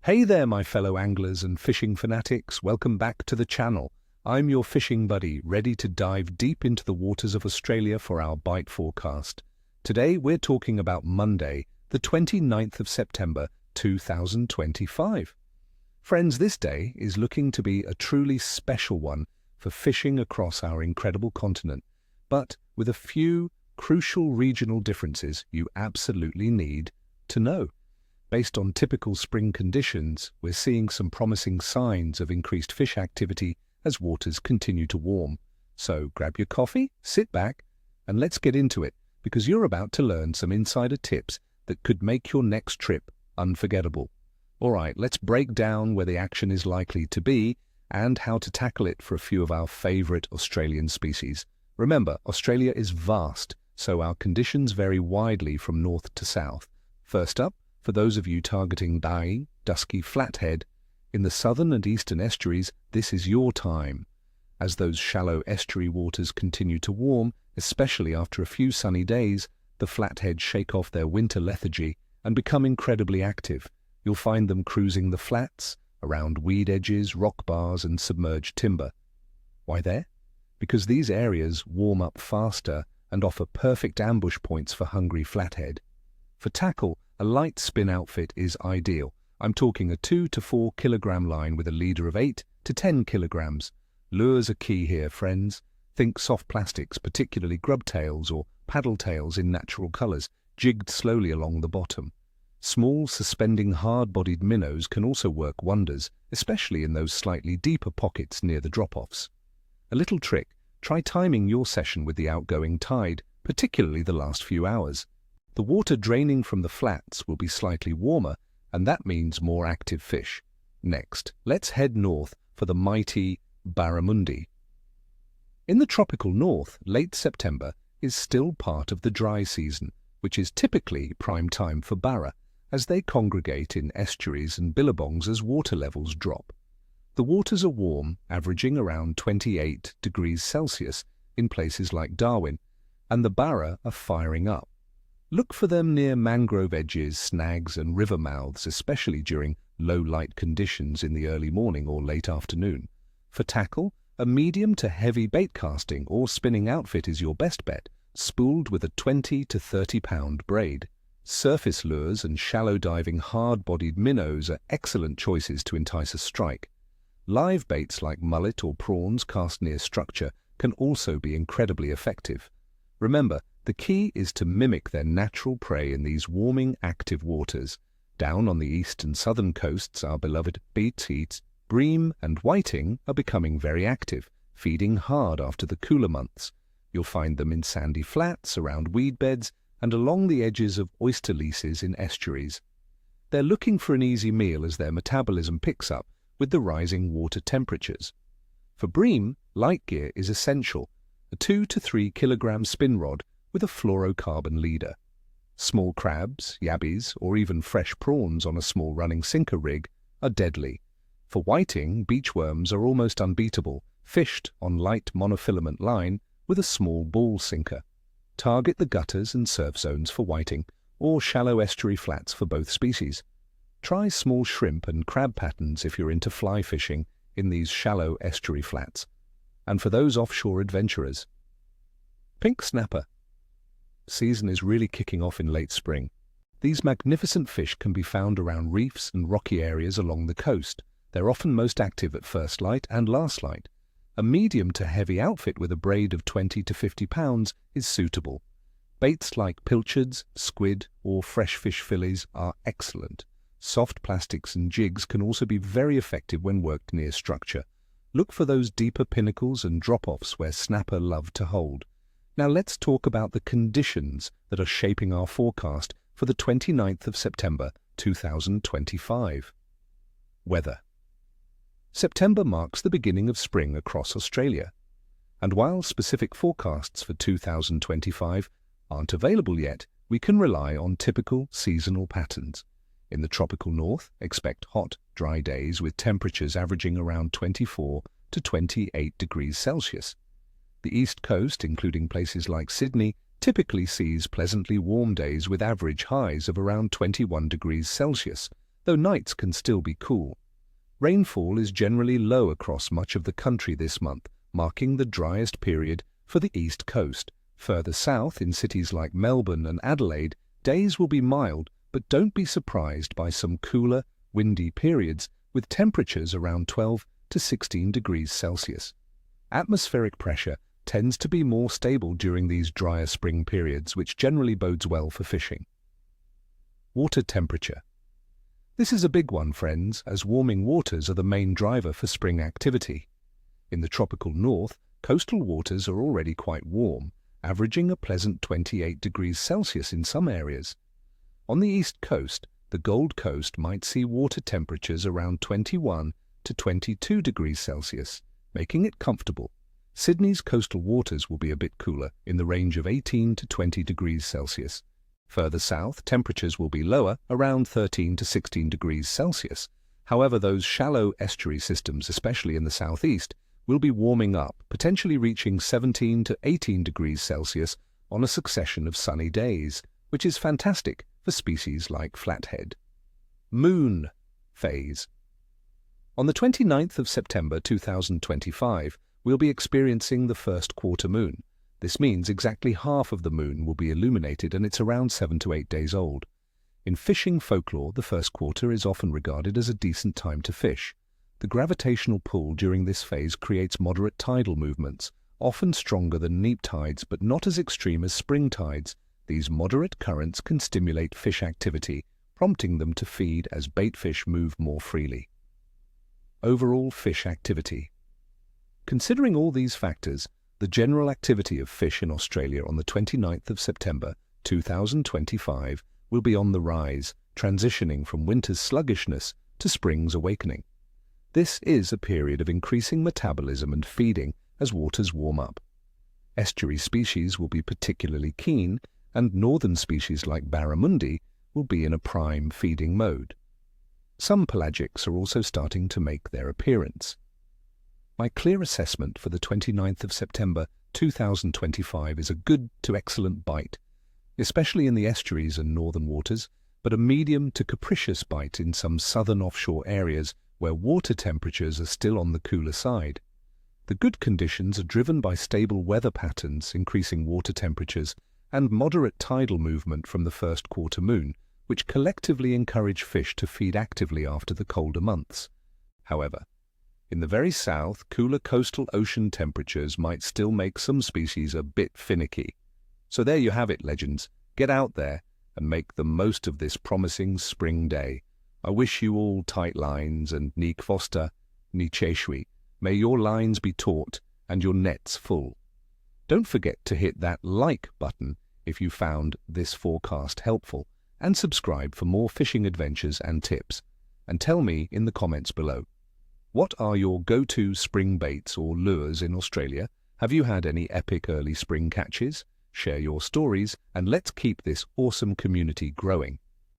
Hey there, my fellow anglers and fishing fanatics. Welcome back to the channel. I'm your fishing buddy, ready to dive deep into the waters of Australia for our bite forecast. Today, we're talking about Monday, the 29th of September, 2025. Friends, this day is looking to be a truly special one for fishing across our incredible continent, but with a few crucial regional differences you absolutely need to know. Based on typical spring conditions, we're seeing some promising signs of increased fish activity as waters continue to warm. So grab your coffee, sit back, and let's get into it, because you're about to learn some insider tips that could make your next trip unforgettable. All right, let's break down where the action is likely to be and how to tackle it for a few of our favorite Australian species. Remember, Australia is vast, so our conditions vary widely from north to south. First up, for those of you targeting dying, dusky flathead, in the southern and eastern estuaries, this is your time. As those shallow estuary waters continue to warm, especially after a few sunny days, the flathead shake off their winter lethargy and become incredibly active. You'll find them cruising the flats, around weed edges, rock bars, and submerged timber. Why there? Because these areas warm up faster and offer perfect ambush points for hungry flathead. For tackle, a light spin outfit is ideal. I'm talking a 2 to 4 kilogram line with a leader of 8 to 10 kilograms. Lures are key here, friends. Think soft plastics, particularly grub tails or paddle tails in natural colors, jigged slowly along the bottom. Small, suspending, hard-bodied minnows can also work wonders, especially in those slightly deeper pockets near the drop-offs. A little trick, try timing your session with the outgoing tide, particularly the last few hours. The water draining from the flats will be slightly warmer, and that means more active fish. Next, let's head north for the mighty Barramundi. In the tropical north, late September is still part of the dry season, which is typically prime time for barra, as they congregate in estuaries and billabongs as water levels drop. The waters are warm, averaging around 28 degrees Celsius in places like Darwin, and the barra are firing up. Look for them near mangrove edges, snags, and river mouths, especially during low light conditions in the early morning or late afternoon. For tackle, a medium to heavy bait casting or spinning outfit is your best bet, spooled with a 20 to 30 pound braid. Surface lures and shallow diving hard-bodied minnows are excellent choices to entice a strike. Live baits like mullet or prawns cast near structure can also be incredibly effective. Remember, the key is to mimic their natural prey in these warming, active waters. Down on the east and southern coasts, our beloved beats, bream and whiting are becoming very active, feeding hard after the cooler months. You'll find them in sandy flats, around weed beds, and along the edges of oyster leases in estuaries. They're looking for an easy meal as their metabolism picks up with the rising water temperatures. For bream, light gear is essential, a 2 to 3 kilogram spin rod with a fluorocarbon leader. Small crabs, yabbies, or even fresh prawns on a small running sinker rig are deadly. For whiting, beachworms are almost unbeatable, fished on light monofilament line with a small ball sinker. Target the gutters and surf zones for whiting, or shallow estuary flats for both species. Try small shrimp and crab patterns if you're into fly fishing in these shallow estuary flats. And for those offshore adventurers, pink snapper. Season is really kicking off in late spring. These magnificent fish can be found around reefs and rocky areas along the coast. They're often most active at first light and last light. A medium to heavy outfit with a braid of 20 to 50 pounds is suitable. Baits like pilchards, squid, or fresh fish fillies are excellent. Soft plastics and jigs can also be very effective when worked near structure. Look for those deeper pinnacles and drop-offs where snapper love to hold. Now let's talk about the conditions that are shaping our forecast for the 29th of September 2025. Weather. September marks the beginning of spring across Australia. And while specific forecasts for 2025 aren't available yet, we can rely on typical seasonal patterns. In the tropical north, expect hot, dry days with temperatures averaging around 24 to 28 degrees Celsius. The east coast, including places like Sydney, typically sees pleasantly warm days with average highs of around 21 degrees Celsius, though nights can still be cool. Rainfall is generally low across much of the country this month, marking the driest period for the East Coast. Further south, in cities like Melbourne and Adelaide, days will be mild, but don't be surprised by some cooler, windy periods with temperatures around 12 to 16 degrees Celsius. Atmospheric pressure tends to be more stable during these drier spring periods, which generally bodes well for fishing. Water temperature. This is a big one, friends, as warming waters are the main driver for spring activity. In the tropical north, coastal waters are already quite warm, averaging a pleasant 28 degrees Celsius in some areas. On the east coast, the Gold Coast might see water temperatures around 21 to 22 degrees Celsius, making it comfortable. Sydney's coastal waters will be a bit cooler, in the range of 18 to 20 degrees Celsius. Further south, temperatures will be lower, around 13 to 16 degrees Celsius. However, those shallow estuary systems, especially in the southeast, will be warming up, potentially reaching 17 to 18 degrees Celsius on a succession of sunny days, which is fantastic for species like Flathead. Moon phase. On the 29th of September 2025, we'll be experiencing the first quarter moon. This means exactly half of the moon will be illuminated, and it's around 7 to 8 days old. In fishing folklore, the first quarter is often regarded as a decent time to fish. The gravitational pull during this phase creates moderate tidal movements, often stronger than neap tides but not as extreme as spring tides. These moderate currents can stimulate fish activity, prompting them to feed as bait fish move more freely. Overall fish activity. Considering all these factors, the general activity of fish in Australia on the 29th of September 2025 will be on the rise, transitioning from winter's sluggishness to spring's awakening. This is a period of increasing metabolism and feeding as waters warm up. Estuary species will be particularly keen, and northern species like Barramundi will be in a prime feeding mode. Some pelagics are also starting to make their appearance. My clear assessment for the 29th of September 2025 is a good to excellent bite, especially in the estuaries and northern waters, but a medium to capricious bite in some southern offshore areas where water temperatures are still on the cooler side. The good conditions are driven by stable weather patterns, increasing water temperatures, and moderate tidal movement from the first quarter moon, which collectively encourage fish to feed actively after the colder months. However, in the very south, cooler coastal ocean temperatures might still make some species a bit finicky. So there you have it, legends. Get out there and make the most of this promising spring day. I wish you all tight lines and ni kvosta, ni cheshui. May your lines be taut and your nets full. Don't forget to hit that like button if you found this forecast helpful, and subscribe for more fishing adventures and tips. And tell me in the comments below, what are your go-to spring baits or lures in Australia? Have you had any epic early spring catches? Share your stories and let's keep this awesome community growing.